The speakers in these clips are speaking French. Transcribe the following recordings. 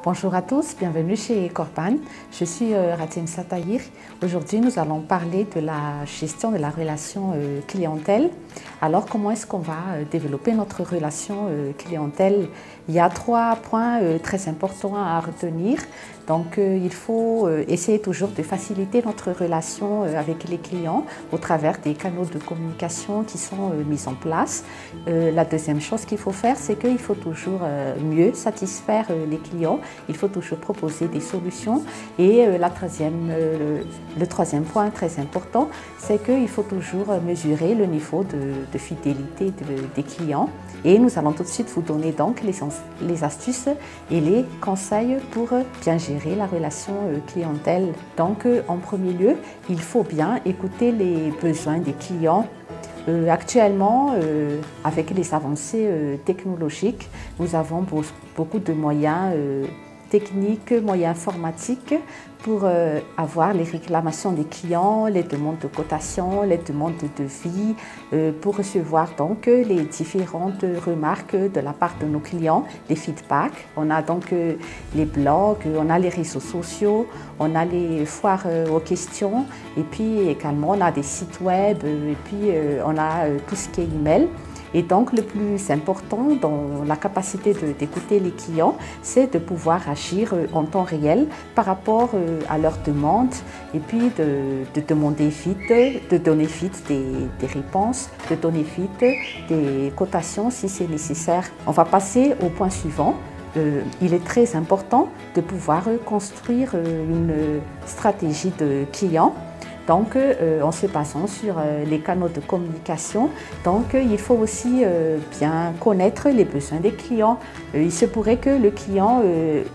Bonjour à tous, bienvenue chez Corban. Je suis Ratim Satahir. Aujourd'hui, nous allons parler de la gestion de la relation clientèle. Alors, comment est-ce qu'on va développer notre relation clientèle? Il y a 3 points très importants à retenir. Donc, il faut essayer toujours de faciliter notre relation avec les clients au travers des canaux de communication qui sont mis en place. La deuxième chose qu'il faut faire, c'est qu'il faut toujours mieux satisfaire les clients. Il faut toujours proposer des solutions. Et le troisième point très important, c'est qu'il faut toujours mesurer le niveau de fidélité des clients. Et nous allons tout de suite vous donner donc les astuces et les conseils pour bien gérer la relation clientèle. Donc, en premier lieu, il faut bien écouter les besoins des clients. Actuellement, avec les avancées technologiques, nous avons beaucoup de moyens techniques, moyens informatiques pour avoir les réclamations des clients, les demandes de cotation, les demandes de devis, pour recevoir donc les différentes remarques de la part de nos clients, les feedbacks. On a donc les blogs, on a les réseaux sociaux, on a les foires aux questions et puis également on a des sites web et puis on a tout ce qui est email. Et donc, le plus important dans la capacité d'écouter les clients, c'est de pouvoir agir en temps réel par rapport à leurs demandes et puis de demander vite, de donner vite des réponses, de donner vite des cotations si c'est nécessaire. On va passer au point suivant. Il est très important de pouvoir construire une stratégie de client. Donc, en se basant sur les canaux de communication, donc il faut aussi bien connaître les besoins des clients. Il se pourrait que le client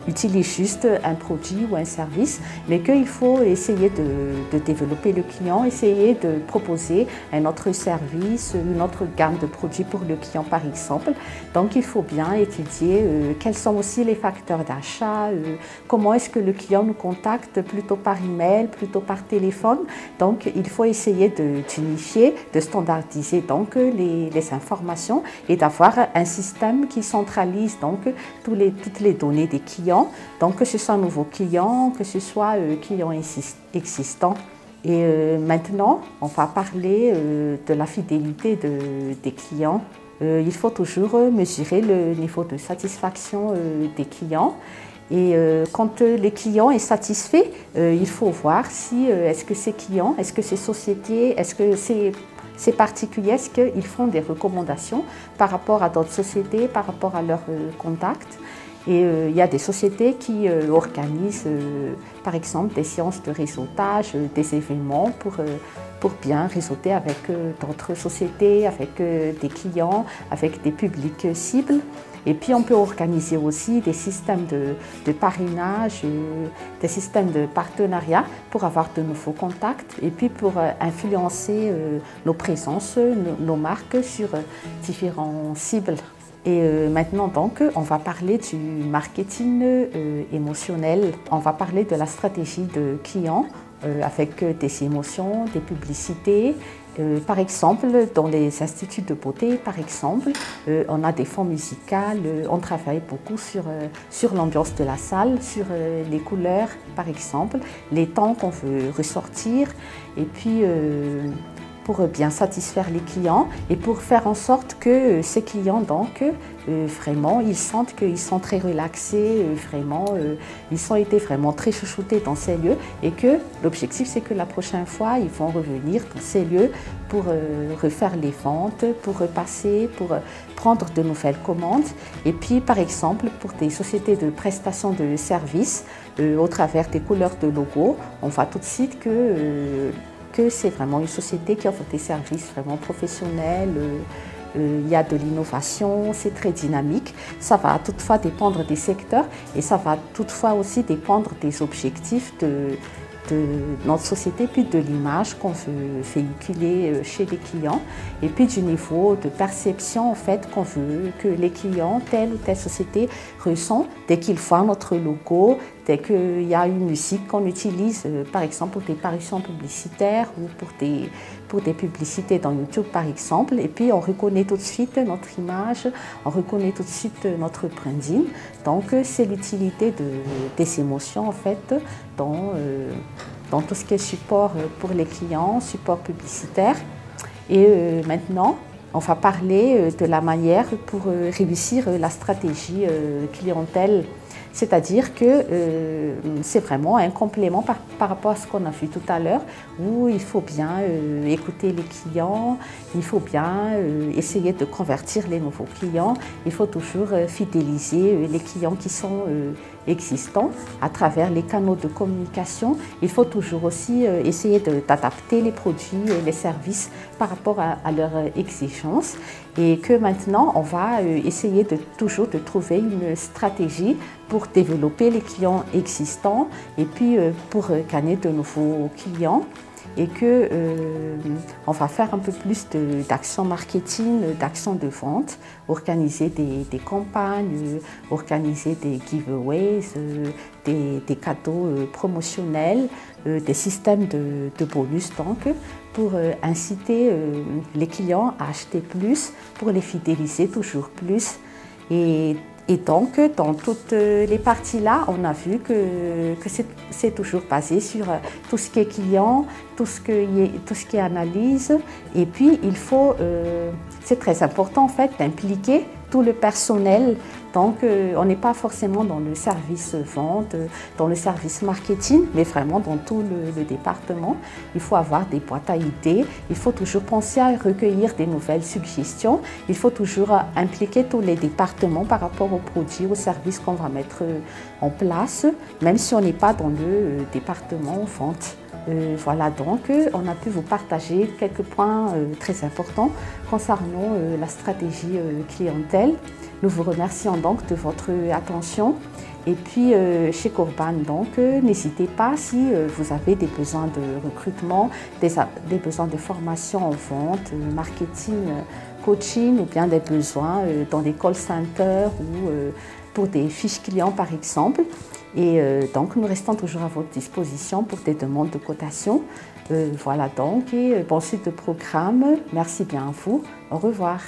utilise juste un produit ou un service, mais qu'il faut essayer de développer le client, essayer de proposer un autre service, une autre gamme de produits pour le client par exemple. Donc, il faut bien étudier quels sont aussi les facteurs d'achat, comment est-ce que le client nous contacte, plutôt par email, plutôt par téléphone. Donc, il faut essayer d'unifier, de standardiser donc, les informations et d'avoir un système qui centralise donc, toutes les données des clients, donc que ce soit nouveaux clients, que ce soit clients existants. Et maintenant, on va parler de la fidélité des clients. Il faut toujours mesurer le niveau de satisfaction des clients. Et quand le client est satisfait, il faut voir si est-ce que ces clients, est-ce que ces sociétés, est-ce que ces particuliers, est-ce qu'ils font des recommandations par rapport à d'autres sociétés, par rapport à leurs contacts. Et il y a des sociétés qui organisent, par exemple, des séances de réseautage, des événements pour bien réseauter avec d'autres sociétés, avec des clients, avec des publics cibles. Et puis on peut organiser aussi des systèmes de parrainage, des systèmes de partenariat pour avoir de nouveaux contacts et puis pour influencer nos présences, nos marques sur différentes cibles. Et maintenant donc, on va parler du marketing émotionnel. On va parler de la stratégie de client avec des émotions, des publicités. Par exemple, dans les instituts de beauté, par exemple, on a des fonds musicales, on travaille beaucoup sur l'ambiance de la salle, sur les couleurs, par exemple, les temps qu'on veut ressortir, et puis pour bien satisfaire les clients et pour faire en sorte que ces clients, donc, vraiment, ils sentent qu'ils sont très relaxés, vraiment, ils ont été vraiment très chouchoutés dans ces lieux et que l'objectif, c'est que la prochaine fois, ils vont revenir dans ces lieux pour refaire les ventes, pour repasser, pour prendre de nouvelles commandes. Et puis, par exemple, pour des sociétés de prestation de services, au travers des couleurs de logo, on voit tout de suite que c'est vraiment une société qui offre des services vraiment professionnels, il y a de l'innovation, c'est très dynamique. Ça va toutefois dépendre des secteurs et ça va toutefois aussi dépendre des objectifs de notre société, puis de l'image qu'on veut véhiculer chez les clients et puis du niveau de perception en fait qu'on veut que les clients, telle ou telle société ressent dès qu'ils voient notre logo, dès qu'il y a une musique qu'on utilise, par exemple pour des parutions publicitaires ou pour des publicités dans YouTube par exemple, et puis on reconnaît tout de suite notre image, on reconnaît tout de suite notre branding. Donc c'est l'utilité des émotions en fait dans tout ce qui est support pour les clients, support publicitaire. Et maintenant, on va parler de la manière pour réussir la stratégie clientèle. C'est-à-dire que c'est vraiment un complément par rapport à ce qu'on a vu tout à l'heure, où il faut bien écouter les clients, il faut bien essayer de convertir les nouveaux clients, il faut toujours fidéliser les clients qui sont existants à travers les canaux de communication. Il faut toujours aussi essayer d'adapter les produits et les services par rapport à leurs exigences, et que maintenant on va essayer toujours de trouver une stratégie pour développer les clients existants et puis pour gagner de nouveaux clients, et que on va faire un peu plus d'actions marketing, d'actions de vente, organiser des campagnes, organiser des giveaways, des cadeaux promotionnels, des systèmes de bonus donc pour inciter les clients à acheter plus, pour les fidéliser toujours plus. Et donc, dans toutes les parties-là, on a vu que c'est toujours basé sur tout ce qui est client, tout ce qui est analyse. Et puis, c'est très important en fait d'impliquer tout le personnel. Donc, on n'est pas forcément dans le service vente, dans le service marketing, mais vraiment dans tout le département. Il faut avoir des boîtes à idées, il faut toujours penser à recueillir des nouvelles suggestions, il faut toujours impliquer tous les départements par rapport aux produits, aux services qu'on va mettre en place, même si on n'est pas dans le département vente. Voilà, donc on a pu vous partager quelques points très importants concernant la stratégie clientèle. Nous vous remercions donc de votre attention. Et puis chez Corban, donc n'hésitez pas si vous avez des besoins de recrutement, des besoins de formation en vente, marketing, coaching, ou bien des besoins dans des call centers ou pour des fiches clients par exemple. Et donc nous restons toujours à votre disposition pour des demandes de cotation. Voilà donc, et bon suite de programme. Merci bien à vous. Au revoir.